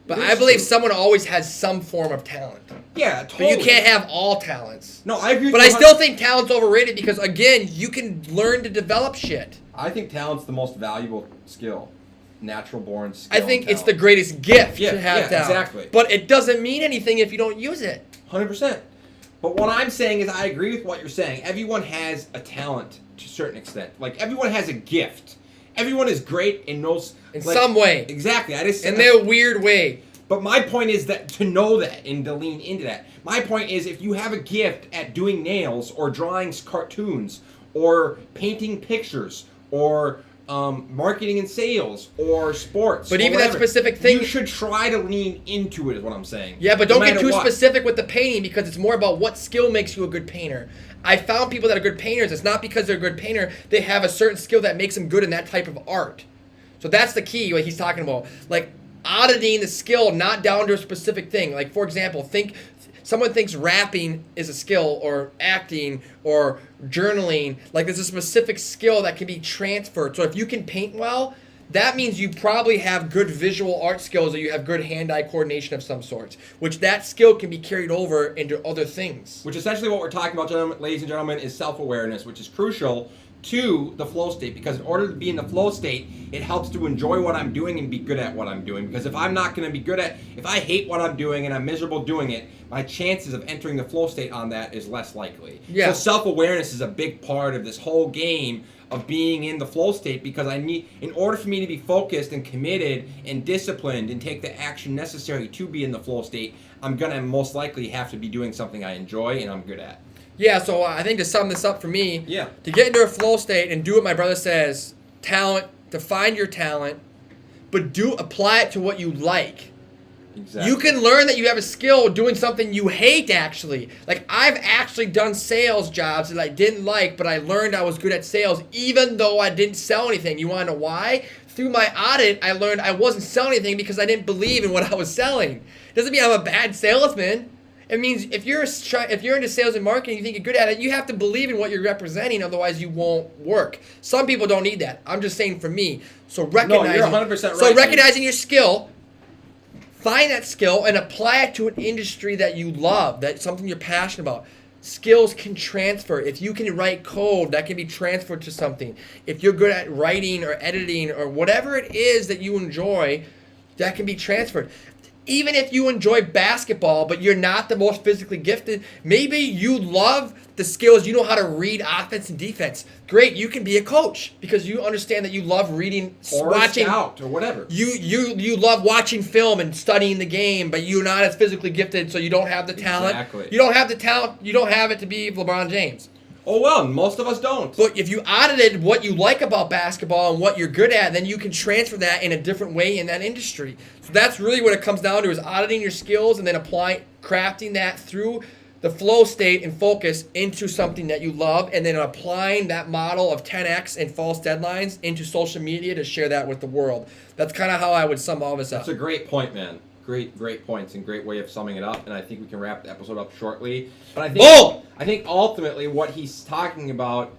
But I believe someone always has some form of talent. Yeah, totally. But you can't have all talents. No, I agree with But you. I still think talent's overrated because, again, you can learn to develop shit. I think talent's the most valuable skill. Natural born skill. I think it's the greatest gift to have talent. Exactly. But it doesn't mean anything if you don't use it. 100%. But what I'm saying is I agree with what you're saying. Everyone has a talent to a certain extent. Like, everyone has a gift. Everyone is great in those... In some way. Exactly. I just said in their weird way. But my point is that to know that and to lean into that. My point is if you have a gift at doing nails or drawing cartoons or painting pictures or marketing and sales or sports. But even that specific thing... You should try to lean into it is what I'm saying. Yeah, but don't get too specific with the painting because it's more about what skill makes you a good painter. I found people that are good painters. It's not because they're a good painter. They have a certain skill that makes them good in that type of art. So that's the key, what he's talking about. Like, auditing the skill, not down to a specific thing. Like, for example, someone thinks rapping is a skill or acting or journaling. Like, there's a specific skill that can be transferred. So if you can paint well, that means you probably have good visual art skills or you have good hand-eye coordination of some sort, which that skill can be carried over into other things. Which essentially what we're talking about, ladies and gentlemen, is self-awareness, which is crucial to the flow state, because in order to be in the flow state, it helps to enjoy what I'm doing and be good at what I'm doing. Because if I'm not going to be good at, if I hate what I'm doing and I'm miserable doing it, my chances of entering the flow state on that is less likely. Yeah. So self-awareness is a big part of this whole game of being in the flow state, because in order for me to be focused and committed and disciplined and take the action necessary to be in the flow state, I'm going to most likely have to be doing something I enjoy and I'm good at. Yeah, so I think to sum this up for me, yeah, to get into a flow state and do what my brother says, talent, to find your talent, but apply it to what you like. Exactly. You can learn that you have a skill doing something you hate, actually. Like, I've actually done sales jobs that I didn't like, but I learned I was good at sales, even though I didn't sell anything. You want to know why? Through my audit, I learned I wasn't selling anything because I didn't believe in what I was selling. Doesn't mean I'm a bad salesman. It means if you're into sales and marketing, you think you're good at it, you have to believe in what you're representing, otherwise you won't work. Some people don't need that. I'm just saying for me. So recognizing, no, you're 100% right. So recognizing your skill, find that skill and apply it to an industry that you love, that's something you're passionate about. skills can transfer. If you can write code, that can be transferred to something. If you're good at writing or editing or whatever it is that you enjoy, that can be transferred. Even if you enjoy basketball, but you're not the most physically gifted, maybe you love the skills. You know how to read offense and defense. Great, you can be a coach because you understand that you love reading, or watching, a scout or whatever. You love watching film and studying the game, but you're not as physically gifted, so you don't have the talent. Exactly. You don't have the talent. You don't have it to be LeBron James. Oh, well, most of us don't. But if you audited what you like about basketball and what you're good at, then you can transfer that in a different way in that industry. So that's really what it comes down to, is auditing your skills and then crafting that through the flow state and focus into something that you love, and then applying that model of 10x and false deadlines into social media to share that with the world. That's kind of how I would sum all this up. That's a great point, man. Great points and great way of summing it up, and I think we can wrap the episode up shortly. But I think ultimately what he's talking about,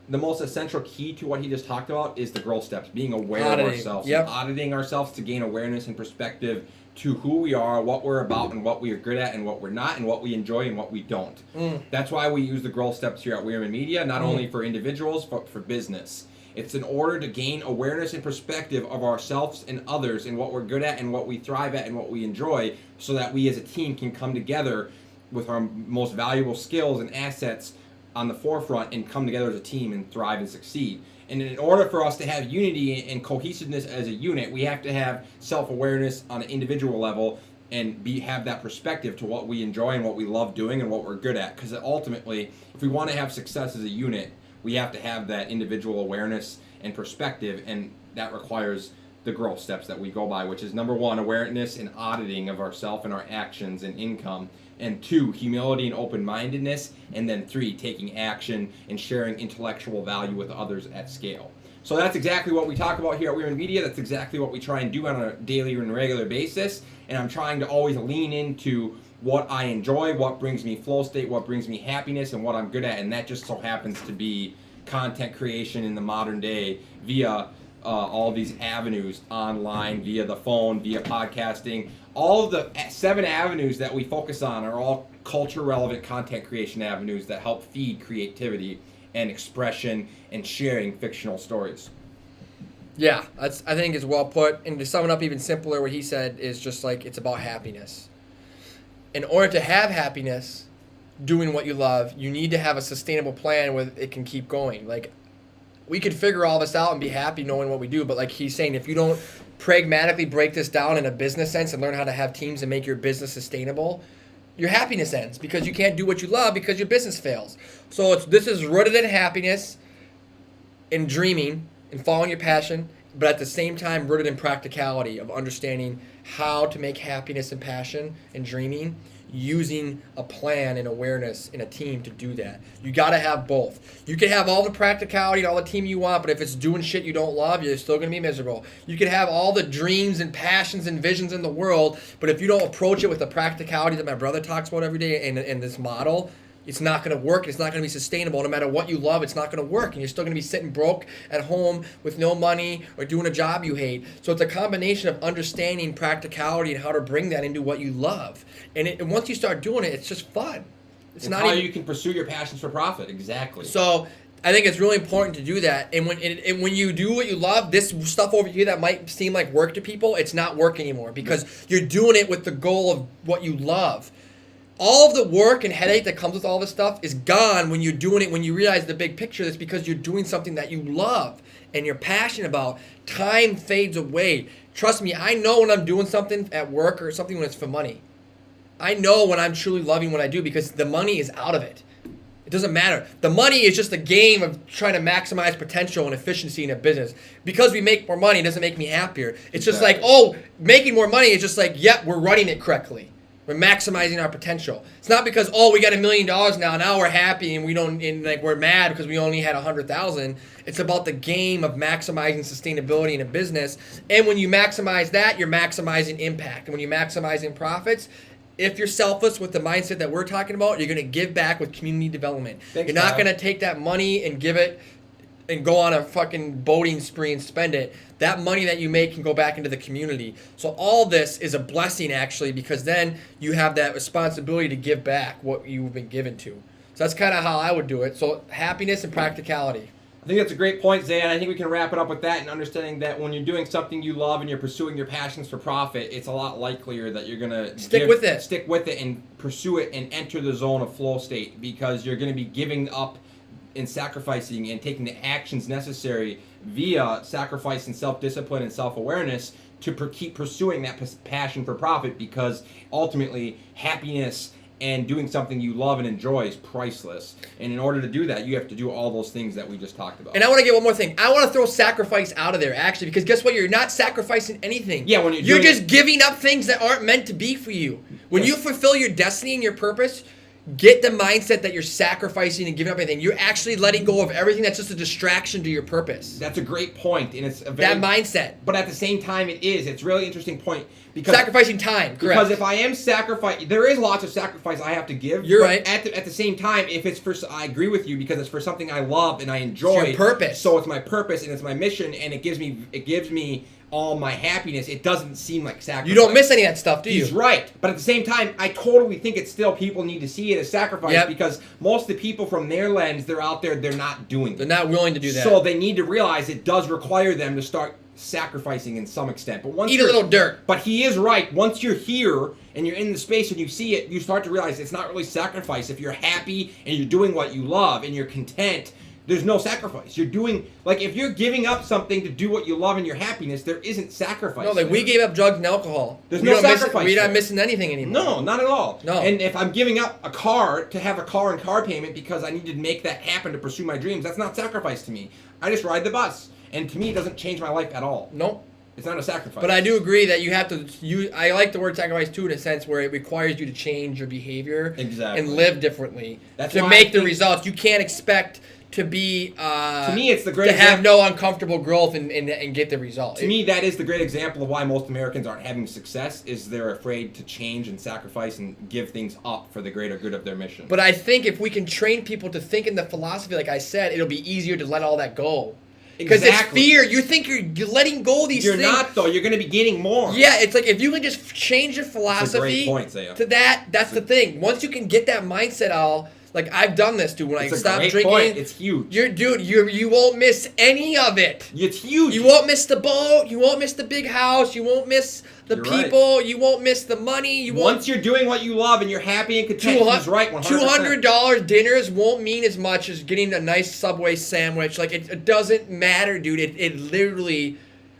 the most essential key to what he just talked about, is the growth steps, being aware of ourselves, and auditing ourselves to gain awareness and perspective to who we are, what we're about, and what we are good at, and what we're not, and what we enjoy and what we don't. That's why we use the growth steps here at Weirman Media, not only for individuals, but for business. It's in order to gain awareness and perspective of ourselves and others and what we're good at and what we thrive at and what we enjoy, so that we as a team can come together with our most valuable skills and assets on the forefront and come together as a team and thrive and succeed. And in order for us to have unity and cohesiveness as a unit, we have to have self-awareness on an individual level and have that perspective to what we enjoy and what we love doing and what we're good at. Because ultimately, if we want to have success as a unit, we have to have that individual awareness and perspective, and that requires the growth steps that we go by, which is number 1, awareness and auditing of ourselves and our actions and income, and 2, humility and open-mindedness, and then 3, taking action and sharing intellectual value with others at scale. So that's exactly what we talk about here at Weirman Media. That's exactly what we try and do on a daily and regular basis, and I'm trying to always lean into what I enjoy, what brings me flow state, what brings me happiness, and what I'm good at, and that just so happens to be content creation in the modern day via all these avenues, online, via the phone, via podcasting. All of the 7 avenues that we focus on are all culture-relevant content creation avenues that help feed creativity and expression and sharing fictional stories. Yeah, I think it's well put. And to sum it up even simpler, what he said is just like, it's about happiness. In order to have happiness doing what you love, you need to have a sustainable plan where it can keep going. Like, we could figure all this out and be happy knowing what we do, but like he's saying, if you don't pragmatically break this down in a business sense and learn how to have teams and make your business sustainable, your happiness ends because you can't do what you love because your business fails. So this is rooted in happiness, in dreaming, and following your passion, but at the same time rooted in practicality of understanding how to make happiness and passion and dreaming, using a plan and awareness in a team to do that. You got to have both. You can have all the practicality and all the team you want, but if it's doing shit you don't love, you're still going to be miserable. You can have all the dreams and passions and visions in the world, but if you don't approach it with the practicality that my brother talks about every day and this model, it's not going to work. It's not going to be sustainable. No matter what you love, it's not going to work. And you're still going to be sitting broke at home with no money or doing a job you hate. So it's a combination of understanding practicality and how to bring that into what you love. And once you start doing it, it's just fun. It's not how you can pursue your passions for profit. Exactly. So I think it's really important to do that. And when you do what you love, this stuff over here that might seem like work to people, it's not work anymore because you're doing it with the goal of what you love. All of the work and headache that comes with all this stuff is gone when you're doing it, when you realize the big picture. It's because you're doing something that you love and you're passionate about. Time fades away. Trust me, I know when I'm doing something at work or something when it's for money. I know when I'm truly loving what I do because the money is out of it. It doesn't matter. The money is just a game of trying to maximize potential and efficiency in a business. Because we make more money, it doesn't make me happier. It's just like, making more money is just like, yep, we're running it correctly. We're maximizing our potential. It's not because we got $1 million now we're happy and we're mad because we only had 100,000. It's about the game of maximizing sustainability in a business. And when you maximize that, you're maximizing impact. And when you're maximizing profits, if you're selfless with the mindset that we're talking about, you're going to give back with community development. You're not going to take that money and give it and go on a fucking boating spree and spend it, that money that you make can go back into the community. So all this is a blessing, actually, because then you have that responsibility to give back what you've been given to. So that's kind of how I would do it. So happiness and practicality. I think that's a great point, Zay, and I think we can wrap it up with that and understanding that when you're doing something you love and you're pursuing your passions for profit, it's a lot likelier that you're going to Stick with it and pursue it and enter the zone of flow state, because you're going to be giving up and sacrificing and taking the actions necessary via sacrifice and self-discipline and self-awareness to keep pursuing that passion for profit, because ultimately happiness and doing something you love and enjoy is priceless. And in order to do that, you have to do all those things that we just talked about. And I want to get one more thing. I want to throw sacrifice out of there, actually, because guess what? You're not sacrificing anything. Yeah, when you're just giving up things that aren't meant to be for you. When Yes. you fulfill your destiny and your purpose, get the mindset that you're sacrificing and giving up anything. You're actually letting go of everything that's just a distraction to your purpose. That's a great point, and it's a very, That mindset. But at the same time, it's a really interesting point, because Sacrificing time, correct. Because if I am sacrificing, there is lots of sacrifice I have to give. You're but right. At the same time, if it's for, I agree with you, because it's for something I love and I enjoy. It's your purpose. So it's my purpose and it's my mission, and it gives me all my happiness. It doesn't seem like sacrifice. You don't miss any of that stuff, do you? He's right. But at the same time, I totally think it's still, people need to see it as sacrifice, Yep. because most of the people from their lens, they're out there, they're not doing They're it. not willing to do that. So they need to realize it does require them to start sacrificing in some extent. But once Eat a little dirt. But he is right. Once you're here and you're in the space and you see it, you start to realize it's not really sacrifice. If you're happy and you're doing what you love and you're content, there's no sacrifice. You're doing, like, if you're giving up something to do what you love and your happiness, there isn't sacrifice. No, like we gave up drugs and alcohol. There's We no don't miss- sacrifice We're not there. missing anything anymore. No, not at all. No. And if I'm giving up a car to have a car and car payment because I need to make that happen to pursue my dreams, that's not sacrifice to me. I just ride the bus. And to me, it doesn't change my life at all. Nope. It's not a sacrifice. But I do agree that you have to. I like the word sacrifice too, in a sense where it requires you to change your behavior Exactly. and live differently That's to why make I the think- results. You can't expect to be. To me, it's the to great have example. no uncomfortable growth and get the result. To me, that is the great example of why most Americans aren't having success, is they're afraid to change and sacrifice and give things up for the greater good of their mission. But I think if we can train people to think in the philosophy, like I said, it'll be easier to let all that go. Because Exactly. it's fear. You think you're letting go of these You're things. not, though. You're going to be gaining more. Yeah, it's like if you can just change your philosophy great point, Zaya. to that's the thing. Once you can get that mindset all, like I've done this, dude. When It's I a stopped great drinking, point. It's huge. you won't miss any of it. It's huge. You won't miss the boat. You won't miss the big house. You won't miss the You're right. people. You won't miss the money. You won't. Once you're doing what you love and you're happy and content, he's right 100%. $200 dinners won't mean as much as getting a nice Subway sandwich. Like it doesn't matter, dude. It literally,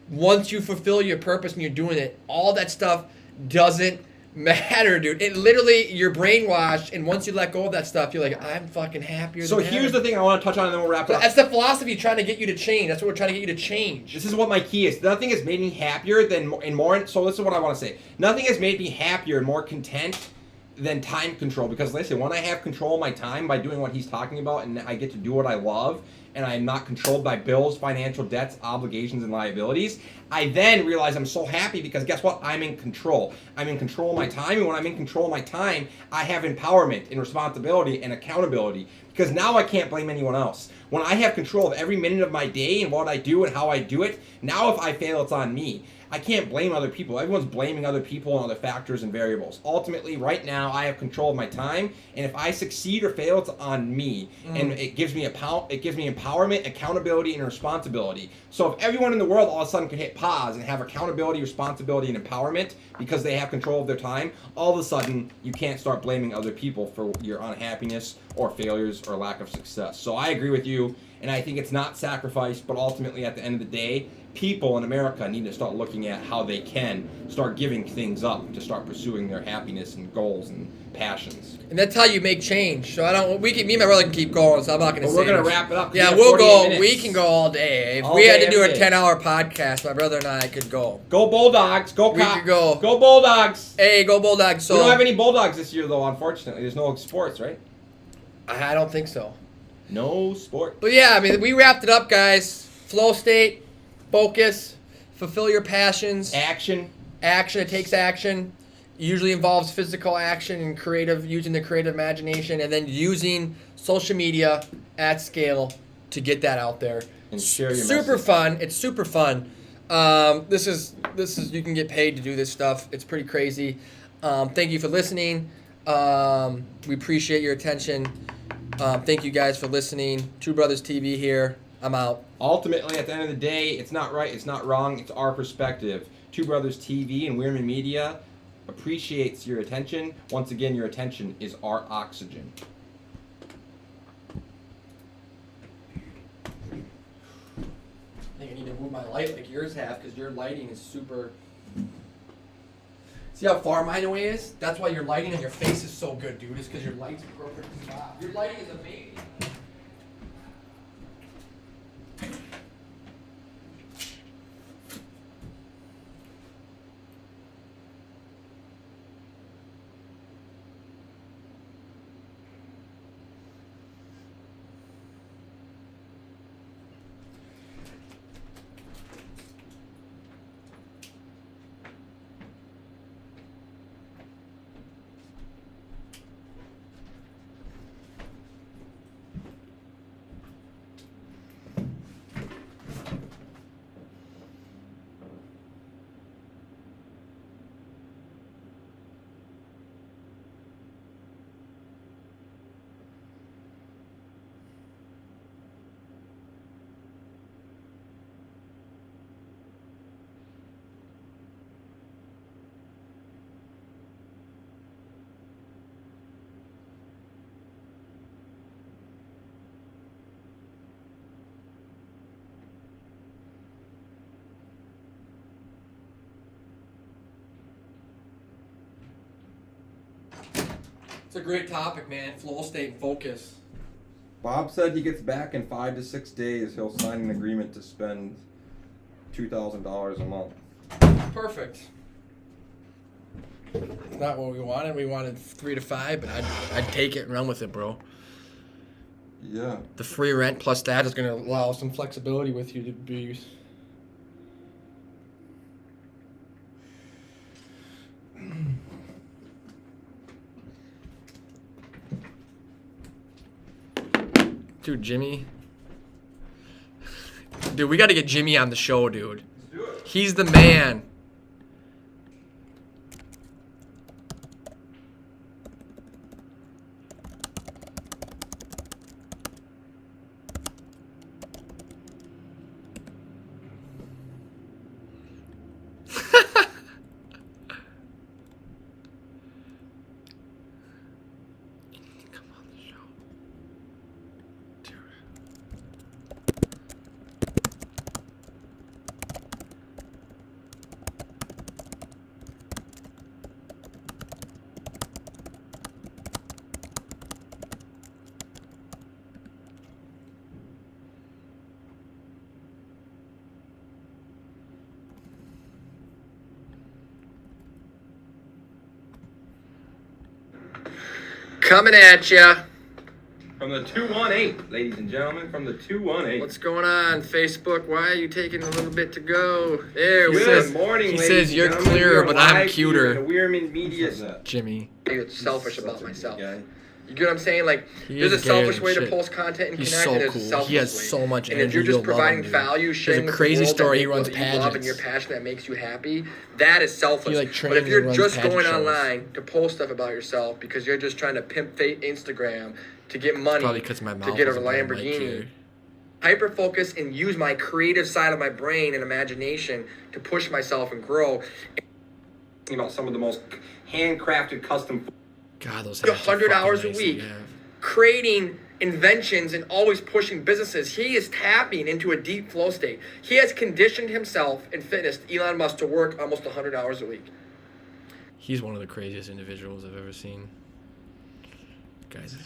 once you fulfill your purpose and you're doing it, all that stuff doesn't matter, dude. It literally, you're brainwashed, and once you let go of that stuff, you're like, I'm fucking happier. So than here's ever. the thing I want to touch on, and then we'll wrap it up. That's the philosophy trying to get you to change. That's what we're trying to get you to change. This is what my key is. Nothing has made me happier than and more. So this is what I want to say. Nothing has made me happier and more content than time control. Because listen, when I have control of my time by doing what he's talking about, and I get to do what I love, and I'm not controlled by bills, financial debts, obligations, and liabilities, I then realize I'm so happy because guess what? I'm in control. I'm in control of my time, and when I'm in control of my time, I have empowerment and responsibility and accountability, because now I can't blame anyone else. When I have control of every minute of my day and what I do and how I do it, now if I fail, it's on me. I can't blame other people. Everyone's blaming other people and other factors and variables. Ultimately, right now, I have control of my time, and if I succeed or fail, it's on me. And it gives me empowerment, accountability, and responsibility. So if everyone in the world all of a sudden could hit pause and have accountability, responsibility, and empowerment because they have control of their time, all of a sudden you can't start blaming other people for your unhappiness or failures or lack of success. So I agree with you, and I think it's not sacrifice, but ultimately at the end of the day, people in America need to start looking at how they can start giving things up to start pursuing their happiness and goals and passions. And that's how you make change. So me and my brother can keep going, so I'm not going to But say we're going to much. wrap it up. Yeah, We have we'll 48 go. minutes. We can go all day. If All we had day, to do a every day. 10-hour podcast, my brother and I could go. Go Bulldogs. Go We Cock. could go. Go Bulldogs. Hey, go Bulldogs. So We don't have any Bulldogs this year, though, unfortunately. There's no sports, right? I don't think so. No sport. But yeah, I mean, we wrapped it up, guys. Flow state, focus, fulfill your passions. Action. Action. It takes action. Usually involves physical action and using the creative imagination, and then using social media at scale to get that out there. And share your Super message. fun. It's super fun. This is you can get paid to do this stuff. It's pretty crazy. Thank you for listening. We appreciate your attention. Thank you guys for listening. Two Brothers TV here. I'm out. Ultimately, at the end of the day, it's not right, it's not wrong, it's our perspective. Two Brothers TV and Weirman Media appreciates your attention. Once again, your attention is our oxygen. I think I need to move my light like yours have because your lighting is super. See how far mine away is? That's why your lighting on your face is so good, dude. It's because your light's perfect. Your lighting is amazing. It's a great topic, man. Flow state and focus. Bob said he gets back in 5 to 6 days. He'll sign an agreement to spend $2,000 a month. Perfect. It's not what we wanted. We wanted 3 to 5, but I'd take it and run with it, bro. Yeah. The free rent plus that is going to allow some flexibility with you to be. Dude, Jimmy. Dude, we got to get Jimmy on the show, dude. Let's do it. He's the man. Coming at ya. From the 218, ladies and gentlemen, from the 218. What's going on, Facebook? Why are you taking a little bit to go? There we Good go. morning, He ladies says and you're gentlemen. clearer, We are but I'm live here cuter. in the Weirman Media. Jimmy. It's selfish Such about a myself. good guy. You get what I'm saying? Like, He there's is a gayer selfish than way to shit. post content and He's connect, so and there's a cool. selfish He has way. so much And if energy. you're just You'll love providing him, dude. value, There's sharing a with crazy the world story. that He runs you love and pageants. your passion that makes you happy, that is selfish. He, like, but trains if you're and runs just pageant going shows. online to post stuff about yourself because you're just trying to pimp fake Instagram to get money, Probably because my to mouth get a wasn't by the mic Lamborghini, here. hyper focus and use my creative side of my brain and imagination to push myself and grow. About some of the most handcrafted custom. God, those 100 hours a nice week, to have. creating inventions and always pushing businesses. He is tapping into a deep flow state. He has conditioned himself in fitness, Elon Musk, to work almost 100 hours a week. He's one of the craziest individuals I've ever seen. Guys.